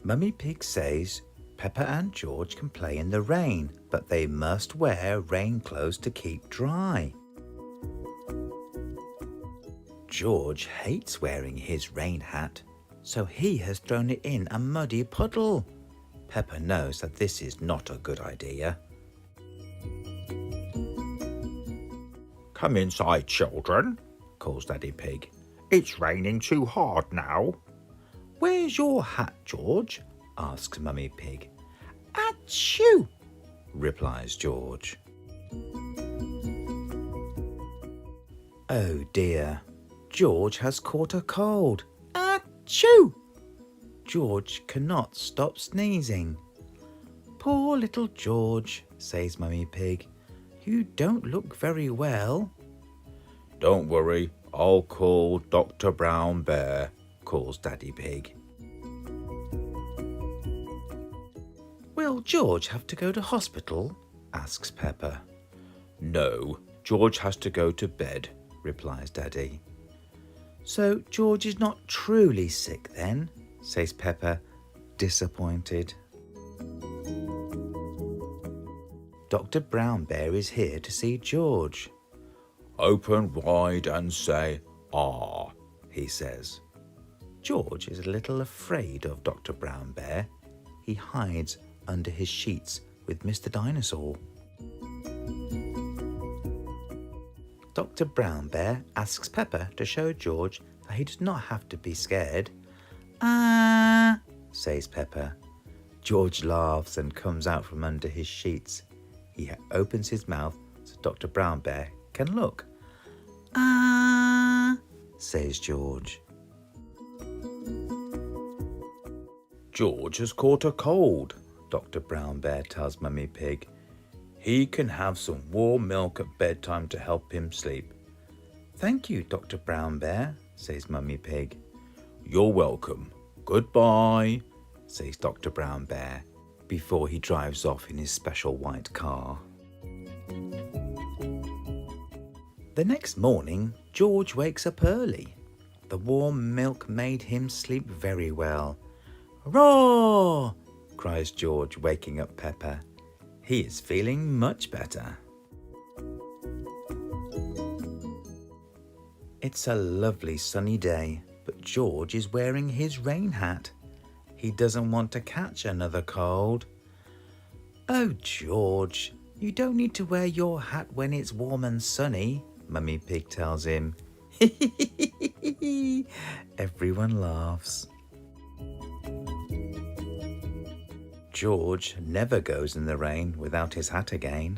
Mummy Pig says Peppa and George can play in the rain, but they must wear rain clothes to keep dry. George hates wearing his rain hat, so he has thrown it in a muddy puddle. Peppa knows that this is not a good idea. Come inside, children, calls Daddy Pig. It's raining too hard now. Where's your hat, George? Asks Mummy Pig. Achoo! Replies George. Oh dear, George has caught a cold. Achoo! George cannot stop sneezing. Poor little George, says Mummy Pig. You don't look very well. Don't worry, I'll call Dr. Brown Bear, calls Daddy Pig. Will George have to go to hospital? Asks Peppa. No, George has to go to bed, replies Daddy. So George is not truly sick then, says Peppa, disappointed. Dr. Brown Bear is here to see George. Open wide and say, ah, he says. George is a little afraid of Dr. Brown Bear. He hides under his sheets with Mr. Dinosaur. Dr. Brown Bear asks Peppa to show George that he does not have to be scared. Ah, says Peppa. George laughs and comes out from under his sheets. He opens his mouth so Dr. Brown Bear can look. Ah, says George. George has caught a cold, Dr. Brown Bear tells Mummy Pig. He can have some warm milk at bedtime to help him sleep. Thank you, Dr. Brown Bear, says Mummy Pig. You're welcome. Goodbye, says Dr. Brown Bear before he drives off in his special white car. The next morning, George wakes up early. The warm milk made him sleep very well. Roar! Cries George, waking up Peppa. He is feeling much better. It's a lovely sunny day, but George is wearing his rain hat. He doesn't want to catch another cold. Oh, George, you don't need to wear your hat when it's warm and sunny, Mummy Pig tells him. Everyone laughs. George never goes in the rain without his hat again.